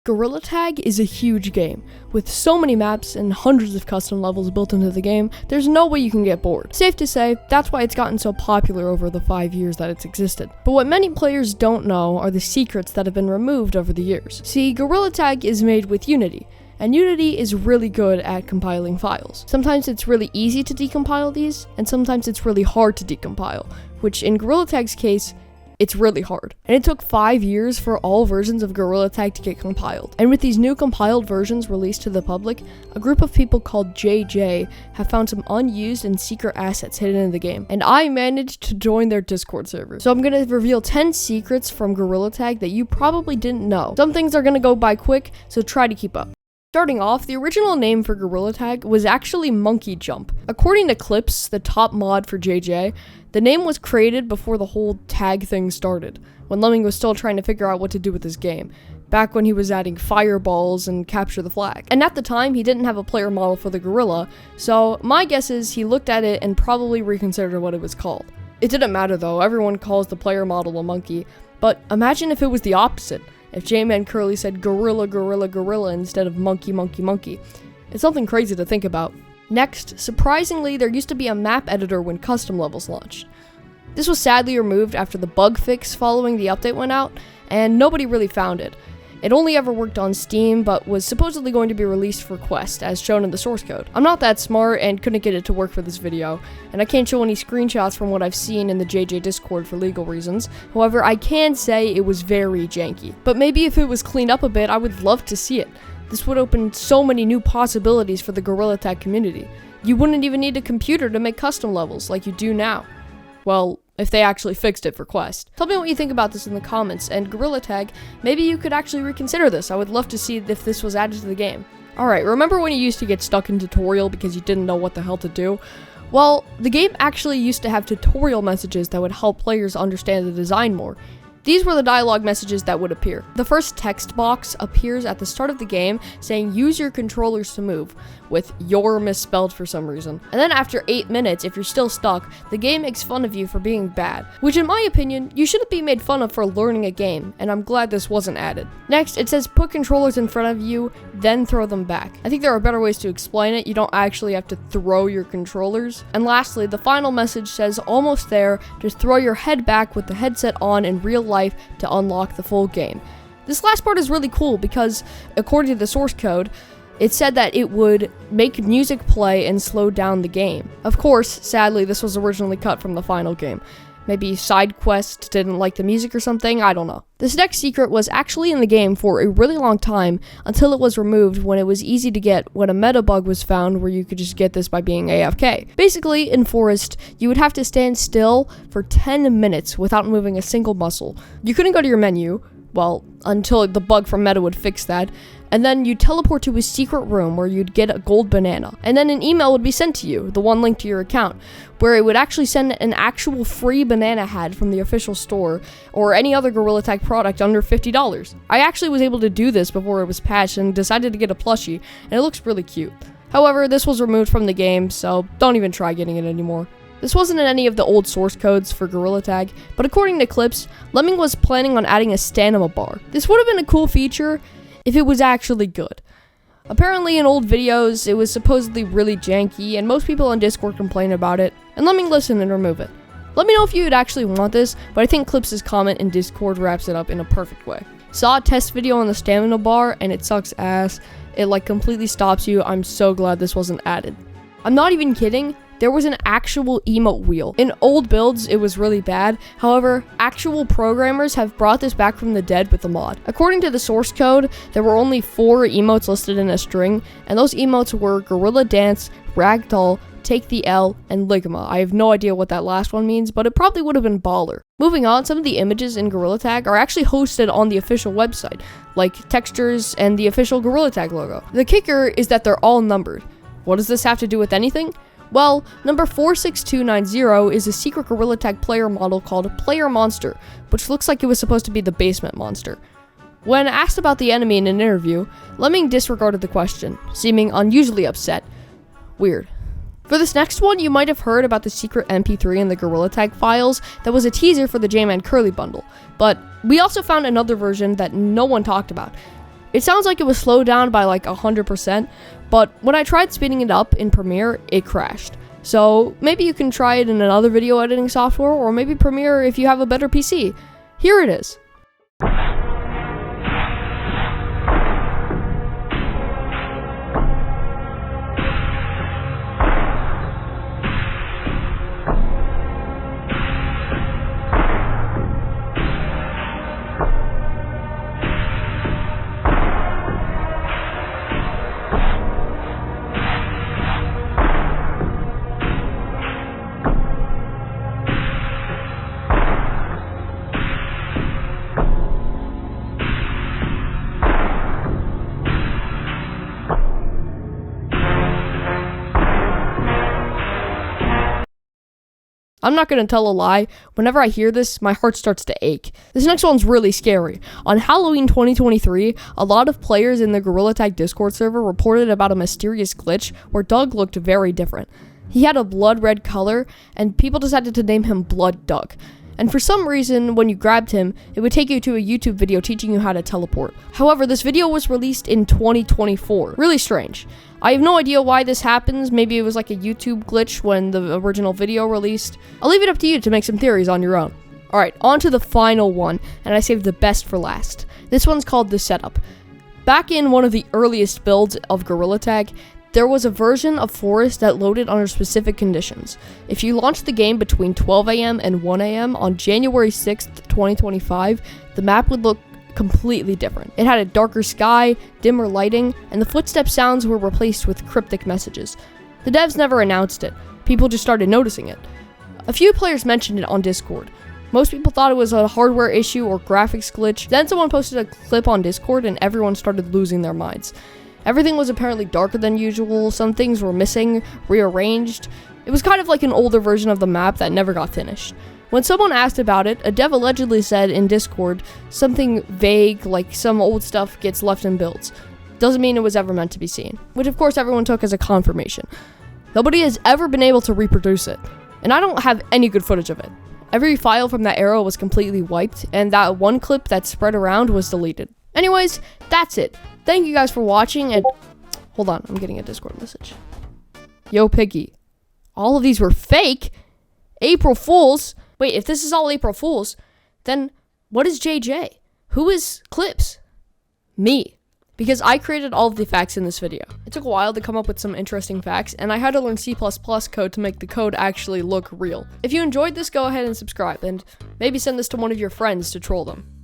Gorilla Tag is a huge game. With so many maps and hundreds of custom levels built into the game, there's no way you can get bored. Safe to say, that's why it's gotten so popular over the 5 years that it's existed. But what many players don't know are the secrets that have been removed over the years. See, Gorilla Tag is made with Unity, and Unity is really good at compiling files. Sometimes it's really easy to decompile these, and sometimes it's really hard to decompile, which in Gorilla Tag's case, it's really hard. And it took 5 years for all versions of Gorilla Tag to get compiled. And with these new compiled versions released to the public, a group of people called JJ have found some unused and secret assets hidden in the game. And I managed to join their Discord server. So I'm gonna reveal 10 secrets from Gorilla Tag that you probably didn't know. Some things are gonna go by quick, so try to keep up. Starting off, the original name for Gorilla Tag was actually Monkey Jump. According to Clips, the top mod for JJ, the name was created before the whole tag thing started, when Lemming was still trying to figure out what to do with his game, back when he was adding fireballs and capture the flag. And at the time, he didn't have a player model for the gorilla, so my guess is he looked at it and probably reconsidered what it was called. It didn't matter though, everyone calls the player model a monkey, but imagine if it was the opposite. If J-Man Curly said gorilla, gorilla, gorilla instead of monkey, monkey, monkey. It's something crazy to think about. Next, surprisingly, there used to be a map editor when custom levels launched. This was sadly removed after the bug fix following the update went out, and nobody really found it. It only ever worked on Steam, but was supposedly going to be released for Quest, as shown in the source code. I'm not that smart and couldn't get it to work for this video, and I can't show any screenshots from what I've seen in the JJ Discord for legal reasons. However, I can say it was very janky. But maybe if it was cleaned up a bit, I would love to see it. This would open so many new possibilities for the Gorilla Tag community. You wouldn't even need a computer to make custom levels like you do now. Well, if they actually fixed it for Quest. Tell me what you think about this in the comments, and Gorilla Tag, maybe you could actually reconsider this. I would love to see if this was added to the game. Alright, remember when you used to get stuck in tutorial because you didn't know what the hell to do? Well, the game actually used to have tutorial messages that would help players understand the design more. These were the dialogue messages that would appear. The first text box appears at the start of the game saying use your controllers to move, with your misspelled for some reason. And then after 8 minutes, if you're still stuck, the game makes fun of you for being bad. Which in my opinion, you shouldn't be made fun of for learning a game, and I'm glad this wasn't added. Next, it says put controllers in front of you, then throw them back. I think there are better ways to explain it. You don't actually have to throw your controllers. And lastly, the final message says almost there, just throw your head back with the headset on in real life to unlock the full game. This last part is really cool because, according to the source code, it said that it would make music play and slow down the game. Of course, sadly, this was originally cut from the final game. Maybe side quest didn't like the music or something, I don't know. This next secret was actually in the game for a really long time until it was removed when it was easy to get when a meta bug was found where you could just get this by being AFK. Basically, in Forest, you would have to stand still for 10 minutes without moving a single muscle. You couldn't go to your menu, well, until the bug from meta would fix that, and then you'd teleport to a secret room where you'd get a gold banana, and then an email would be sent to you, the one linked to your account, where it would actually send an actual free banana hat from the official store, or any other Gorilla Tag product under $50. I actually was able to do this before it was patched and decided to get a plushie, and it looks really cute. However, this was removed from the game, so don't even try getting it anymore. This wasn't in any of the old source codes for Gorilla Tag, but according to Clips, Lemming was planning on adding a stamina bar. This would have been a cool feature if it was actually good. Apparently in old videos, it was supposedly really janky, and most people on Discord complain about it, and Lemming listened and remove it. Let me know if you would actually want this, but I think Clips' comment in Discord wraps it up in a perfect way. Saw a test video on the stamina bar, and it sucks ass. It completely stops you. I'm so glad this wasn't added. I'm not even kidding. There was an actual emote wheel. In old builds, it was really bad. However, actual programmers have brought this back from the dead with the mod. According to the source code, there were only 4 emotes listed in a string, and those emotes were Gorilla Dance, Ragdoll, Take the L, and Ligma. I have no idea what that last one means, but it probably would have been baller. Moving on, some of the images in Gorilla Tag are actually hosted on the official website, like textures and the official Gorilla Tag logo. The kicker is that they're all numbered. What does this have to do with anything? Well, number 46290 is a secret Gorilla Tag player model called Player Monster, which looks like it was supposed to be the basement monster. When asked about the enemy in an interview, Lemming disregarded the question, seeming unusually upset. Weird. For this next one, you might have heard about the secret MP3 in the Gorilla Tag files that was a teaser for the J-Man Curly bundle, but we also found another version that no one talked about. It sounds like it was slowed down by like 100%, but when I tried speeding it up in Premiere, it crashed. So maybe you can try it in another video editing software, or maybe Premiere if you have a better PC. Here it is. I'm not gonna tell a lie, whenever I hear this, my heart starts to ache. This next one's really scary. On Halloween 2023, a lot of players in the Gorilla Tag Discord server reported about a mysterious glitch where Doug looked very different. He had a blood red color, and people decided to name him Blood Doug. And for some reason, when you grabbed him, it would take you to a YouTube video teaching you how to teleport. However, this video was released in 2024. Really strange. I have no idea why this happens. Maybe it was like a YouTube glitch when the original video released. I'll leave it up to you to make some theories on your own. Alright, on to the final one, and I saved the best for last. This one's called The Setup. Back in one of the earliest builds of Gorilla Tag, there was a version of Forest that loaded under specific conditions. If you launched the game between 12 a.m. and 1 a.m. on January 6th, 2025, the map would look completely different. It had a darker sky, dimmer lighting, and the footstep sounds were replaced with cryptic messages. The devs never announced it. People just started noticing it. A few players mentioned it on Discord. Most people thought it was a hardware issue or graphics glitch. Then someone posted a clip on Discord and everyone started losing their minds. Everything was apparently darker than usual, some things were missing, rearranged. It was kind of like an older version of the map that never got finished. When someone asked about it, a dev allegedly said in Discord something vague like some old stuff gets left in builds. Doesn't mean it was ever meant to be seen, which of course everyone took as a confirmation. Nobody has ever been able to reproduce it, and I don't have any good footage of it. Every file from that era was completely wiped, and that one clip that spread around was deleted. Anyways, that's it. Thank you guys for watching, and hold on, I'm getting a Discord message. Yo, Piggy. All of these were fake? April Fools? Wait, if this is all April Fools, then what is JJ? Who is Clips? Me. Because I created all of the facts in this video. It took a while to come up with some interesting facts, and I had to learn C++ code to make the code actually look real. If you enjoyed this, go ahead and subscribe, and maybe send this to one of your friends to troll them.